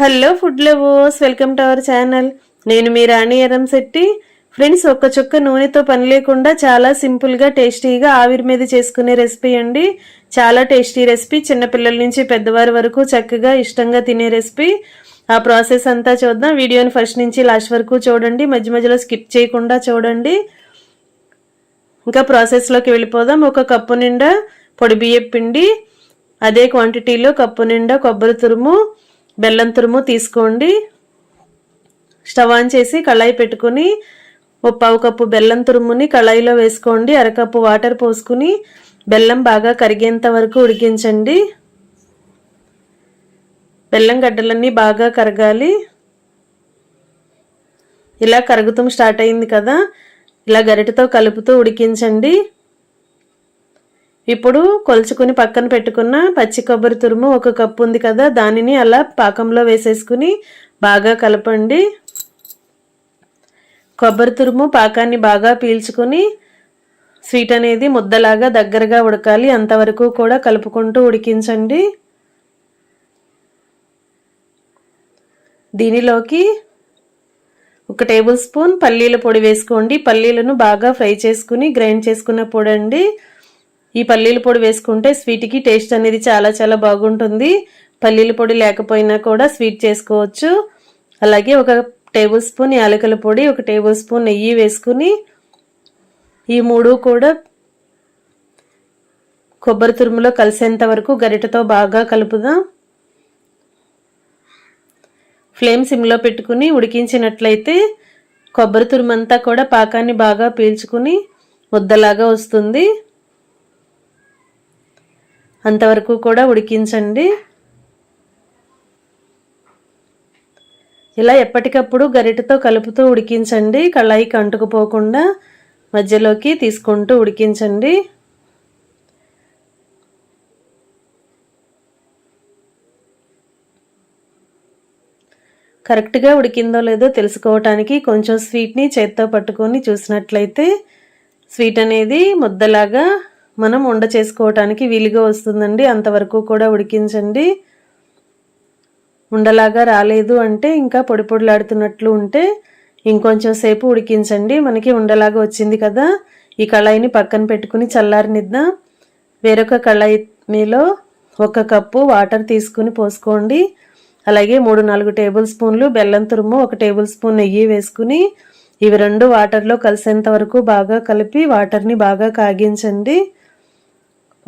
Hello food lovers, welcome to our channel. నేను మీ రాణి Eramsetti. Friends, ఒక్క చుక్క నూనెతో పని లేకుండా చాలా సింపుల్గా టేస్టీగా ఆవిరి మీద చేసుకునే రెసిపీ అండి. చాలా టేస్టీ రెసిపీ, చిన్నపిల్లల నుంచి పెద్దవారి వరకు చక్కగా ఇష్టంగా తినే రెసిపీ. ఆ ప్రాసెస్ అంతా చూద్దాం. వీడియోని ఫస్ట్ నుంచి లాస్ట్ వరకు చూడండి, మధ్య మధ్యలో స్కిప్ చేయకుండా చూడండి. ఇంకా ప్రాసెస్లోకి వెళ్ళిపోదాం. ఒక కప్పు నిండా పొడి బియ్యం పిండి, అదే క్వాంటిటీలో కప్పు నిండా కొబ్బరి తురుము, బెల్లం తురుము తీసుకోండి. స్టవ్ ఆన్ చేసి కళాయి పెట్టుకుని ఒక పావు కప్పు బెల్లం తురుముని కళాయిలో వేసుకోండి. అరకప్పు వాటర్ పోసుకుని బెల్లం బాగా కరిగేంత వరకు ఉడికించండి. బెల్లం గడ్డలన్నీ బాగా కరగాలి. ఇలా కరుగుతూ స్టార్ట్ అయింది కదా, ఇలా గరిటెతో కలుపుతూ ఉడికించండి. ఇప్పుడు కొలుచుకుని పక్కన పెట్టుకున్న పచ్చి కొబ్బరి తురుము ఒక కప్పు ఉంది కదా, దానిని అలా పాకంలో వేసేసుకుని బాగా కలపండి. కొబ్బరి తురుము పాకాన్ని బాగా పీల్చుకుని స్వీట్ అనేది ముద్దలాగా దగ్గరగా ఉడకాలి. అంతవరకు కూడా కలుపుకుంటూ ఉడికించండి. దీనిలోకి 1 టేబుల్ స్పూన్ పల్లీల పొడి వేసుకోండి. పల్లీలను బాగా ఫ్రై చేసుకుని గ్రైండ్ చేసుకున్న పొడి అండి. ఈ పల్లీల పొడి వేసుకుంటే స్వీట్కి టేస్ట్ అనేది చాలా చాలా బాగుంటుంది. పల్లీల పొడి లేకపోయినా కూడా స్వీట్ చేసుకోవచ్చు. అలాగే 1 టేబుల్ స్పూన్ యాలకుల పొడి, 1 టేబుల్ స్పూన్ నెయ్యి వేసుకుని ఈ మూడు కూడా కొబ్బరి తురుములో కలిసేంత వరకు గరిటెతో బాగా కలుపుదాం. ఫ్లేమ్ సిమ్లో పెట్టుకుని ఉడికించినట్లయితే కొబ్బరి తురుమంతా కూడా పాకాన్ని బాగా పీల్చుకుని ముద్దలాగా వస్తుంది. అంతవరకు కూడా ఉడికించండి. ఇలా ఎప్పటికప్పుడు గరిటెతో కలుపుతూ ఉడికించండి. కళాయికి అంటుకుపోకుండా మధ్యలోకి తీసుకుంటూ ఉడికించండి. కరెక్ట్గా ఉడికిందో లేదో తెలుసుకోవటానికి కొంచెం స్వీట్ని చేత్తో పట్టుకొని చూసినట్లయితే స్వీట్ అనేది ముద్దలాగా మనం ఉండ చేసుకోవటానికి వీలుగా వస్తుందండి. అంతవరకు కూడా ఉడికించండి. ఉండలాగా రాలేదు అంటే, ఇంకా పొడి పొడిలాడుతున్నట్లు ఉంటే ఇంకొంచెం సేపు ఉడికించండి. మనకి ఉండలాగా వచ్చింది కదా, ఈ కళాయిని పక్కన పెట్టుకుని చల్లారనిద్దాం. వేరొక కళాయిలో 1 కప్పు వాటర్ తీసుకుని పోసుకోండి. అలాగే 3-4 టేబుల్ స్పూన్లు బెల్లం తురుము, 1 టేబుల్ స్పూన్ నెయ్యి వేసుకుని ఇవి రెండు వాటర్లో కలిసేంత వరకు బాగా కలిపి వాటర్ని బాగా కాగించండి.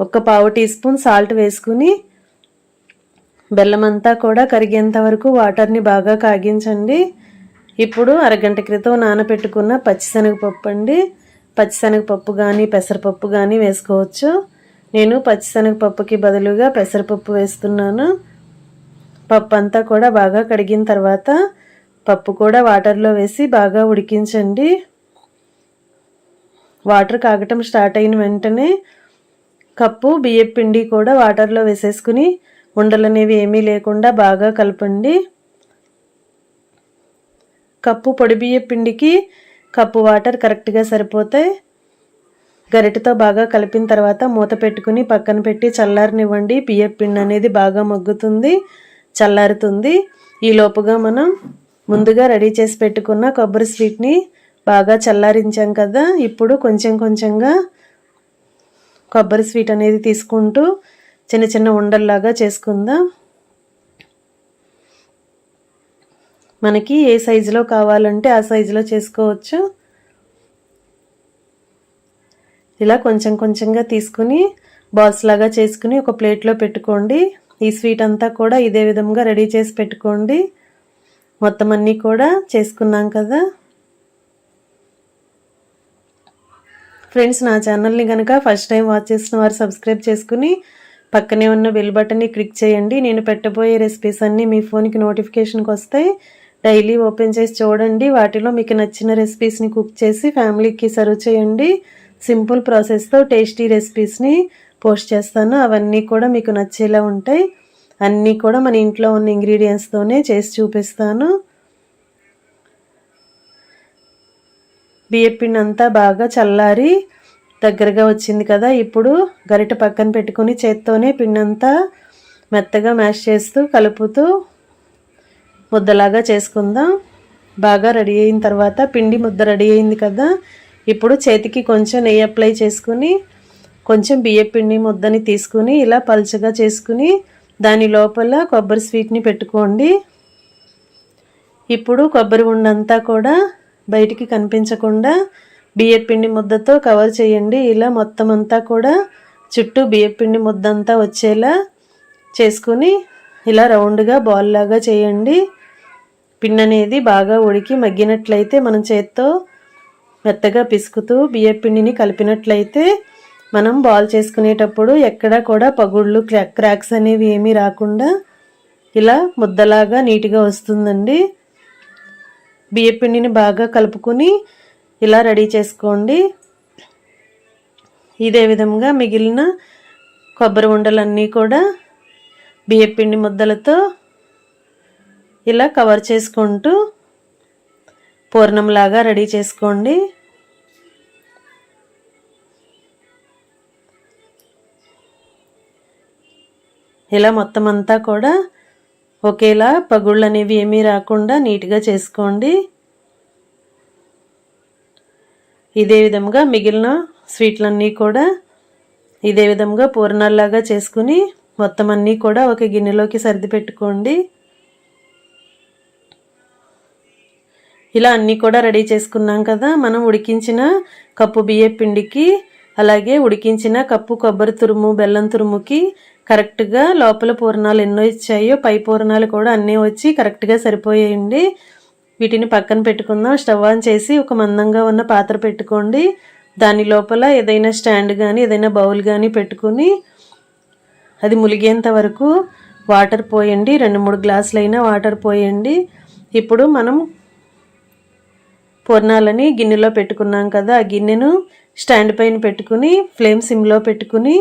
1 పావు టీ స్పూన్ సాల్ట్ వేసుకుని బెల్లం అంతా కూడా కరిగేంత వరకు వాటర్ని బాగా కాగించండి. ఇప్పుడు అరగంట క్రితం నానబెట్టుకున్న పచ్చిశనగపప్పు అండి. పచ్చిశనగపప్పు కానీ పెసరపప్పు కానీ వేసుకోవచ్చు. నేను పచ్చిశనగపప్పుకి బదులుగా పెసరపప్పు వేస్తున్నాను. పప్పు అంతా కూడా బాగా కడిగిన తర్వాత పప్పు కూడా వాటర్లో వేసి బాగా ఉడికించండి. వాటర్ కాగటం స్టార్ట్ అయిన వెంటనే కప్పు బియ్యం పిండి కూడా వాటర్లో వేసేసుకుని ఉండలు అనేవి ఏమీ లేకుండా బాగా కలపండి. కప్పు పొడి బియ్యం పిండికి కప్పు వాటర్ కరెక్ట్గా సరిపోతాయి. గరిటెతో బాగా కలిపిన తర్వాత మూత పెట్టుకుని పక్కన పెట్టి చల్లారనివ్వండి. బియ్యం పిండి అనేది బాగా మగ్గుతుంది, చల్లారుతుంది. ఈ లోపుగా మనం ముందుగా రెడీ చేసి పెట్టుకున్న కొబ్బరి స్వీట్ని బాగా చల్లారించాం కదా, ఇప్పుడు కొంచెం కొంచెంగా కొబ్బరి స్వీట్ అనేది తీసుకుంటూ చిన్న చిన్న ఉండల్లాగా చేసుకుందాం. మనకి ఏ సైజులో కావాలంటే ఆ సైజులో చేసుకోవచ్చు. ఇలా కొంచెం కొంచెంగా తీసుకుని బాల్స్ లాగా చేసుకుని ఒక ప్లేట్లో పెట్టుకోండి. ఈ స్వీట్ అంతా కూడా ఇదే విధంగా రెడీ చేసి పెట్టుకోండి. మొత్తం అన్నీ కూడా చేసుకున్నాం కదా. ఫ్రెండ్స్, నా ఛానల్ని కనుక ఫస్ట్ టైం వాచ్ చేసిన వారు సబ్స్క్రైబ్ చేసుకుని పక్కనే ఉన్న బెల్ బటన్ని క్లిక్ చేయండి. నేను పెట్టబోయే రెసిపీస్ అన్నీ మీ ఫోన్కి నోటిఫికేషన్కి వస్తాయి. డైలీ ఓపెన్ చేసి చూడండి. వాటిలో మీకు నచ్చిన రెసిపీస్ని కుక్ చేసి ఫ్యామిలీకి సర్వ్ చేయండి. సింపుల్ ప్రాసెస్తో టేస్టీ రెసిపీస్ని పోస్ట్ చేస్తాను. అవన్నీ కూడా మీకు నచ్చేలా ఉంటాయి. అన్నీ కూడా మన ఇంట్లో ఉన్న ఇంగ్రీడియంట్స్తోనే చేసి చూపిస్తాను. బియ్యం పిండి అంతా బాగా చల్లారి దగ్గరగా వచ్చింది కదా, ఇప్పుడు గరిటె పక్కన పెట్టుకుని చేత్తోనే పిండి అంతా మెత్తగా మ్యాష్ చేస్తూ కలుపుతూ ముద్దలాగా చేసుకుందాం. బాగా రెడీ అయిన తర్వాత పిండి ముద్ద రెడీ అయింది కదా, ఇప్పుడు చేతికి కొంచెం నెయ్యి అప్లై చేసుకుని కొంచెం బియ్యపిండి ముద్దని తీసుకుని ఇలా పల్చగా చేసుకుని దాని లోపల కొబ్బరి స్వీట్ని పెట్టుకోండి. ఇప్పుడు కొబ్బరి ఉండంతా కూడా బయటికి కనిపించకుండా బియ్యపిండి ముద్దతో కవర్ చేయండి. ఇలా మొత్తం అంతా కూడా చుట్టూ బియ్యపిండి ముద్దంతా వచ్చేలా చేసుకుని ఇలా రౌండ్గా బాల్ లాగా చేయండి. పిండి అనేది బాగా ఉడికి మగ్గినట్లయితే మనం చేత్తో మెత్తగా పిసుకుతూ బియ్యపిండిని కలిపినట్లయితే మనం బాల్ చేసుకునేటప్పుడు ఎక్కడా కూడా పగుళ్ళు క్రాక్స్ అనేవి ఏమీ రాకుండా ఇలా ముద్దలాగా నీట్గా వస్తుందండి. బియ్యపిండిని బాగా కలుపుకొని ఇలా రెడీ చేసుకోండి. ఇదే విధంగా మిగిలిన కొబ్బరి ఉండలన్నీ కూడా బియ్యపిండి ముద్దలతో ఇలా కవర్ చేసుకుంటూ పూర్ణంలాగా రెడీ చేసుకోండి. ఇలా మొత్తం అంతా కూడా ఒకేలా పగుళ్ళు అనేవి ఏమీ రాకుండా నీట్గా చేసుకోండి. ఇదే విధంగా మిగిలిన స్వీట్లన్నీ కూడా ఇదే విధంగా పూర్ణాల్లాగా చేసుకుని మొత్తం అన్నీ కూడా ఒక గిన్నెలోకి సర్ది పెట్టుకోండి. ఇలా అన్నీ కూడా రెడీ చేసుకున్నాం కదా, మనం ఉడికించిన కప్పు బియ్యం పిండికి అలాగే ఉడికించిన కప్పు కొబ్బరి తురుము బెల్లం తురుముకి కరెక్ట్గా లోపల పూర్ణాలు ఎన్నో ఇచ్చాయో పై పూర్ణాలు కూడా అన్నీ వచ్చి కరెక్ట్గా సరిపోయాయండి. వీటిని పక్కన పెట్టుకుందాం. స్టవ్ ఆన్ చేసి ఒక మందంగా ఉన్న పాత్ర పెట్టుకోండి. దాని లోపల ఏదైనా స్టాండ్ కానీ ఏదైనా బౌల్ కానీ పెట్టుకుని అది ములిగేంత వరకు వాటర్ పోయండి. 2-3 గ్లాసులైనా వాటర్ పోయండి. ఇప్పుడు మనం పూర్ణాలని గిన్నెలో పెట్టుకున్నాం కదా, ఆ గిన్నెను స్టాండ్ పైన పెట్టుకుని ఫ్లేమ్ సిమ్లో పెట్టుకుని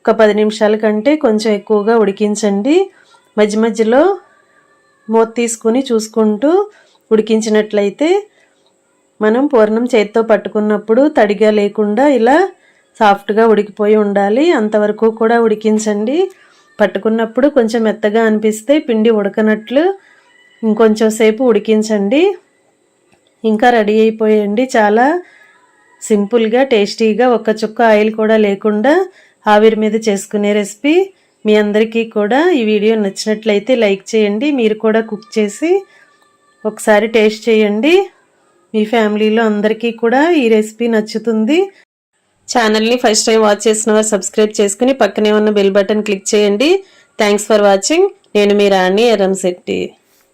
ఒక 10 నిమిషాల కంటే కొంచెం ఎక్కువగా ఉడికించండి. మధ్య మధ్యలో మూత తీసుకుని చూసుకుంటూ ఉడికించినట్లయితే మనం పూర్ణం చేతితో పట్టుకున్నప్పుడు తడిగా లేకుండా ఇలా సాఫ్ట్గా ఉడికిపోయి ఉండాలి. అంతవరకు కూడా ఉడికించండి. పట్టుకున్నప్పుడు కొంచెం మెత్తగా అనిపిస్తే పిండి ఉడకనట్లు ఇంకొంచెం సేపు ఉడికించండి. ఇంకా రెడీ అయిపోయండి. చాలా సింపుల్గా టేస్టీగా ఒక్క చుక్క ఆయిల్ కూడా లేకుండా ఆవిరి మీద చేసుకునే రెసిపీ. మీ అందరికీ కూడా ఈ వీడియో నచ్చినట్లయితే లైక్ చేయండి. మీరు కూడా కుక్ చేసి ఒకసారి టేస్ట్ చేయండి. మీ ఫ్యామిలీలో అందరికీ కూడా ఈ రెసిపీ నచ్చుతుంది. ఛానల్ని ఫస్ట్ టైం వాచ్ చేసిన వారు సబ్స్క్రైబ్ చేసుకుని పక్కనే ఉన్న బెల్ బటన్ క్లిక్ చేయండి. Thanks for watching. నేను మీ రాణి ఎర్రంశెట్టి.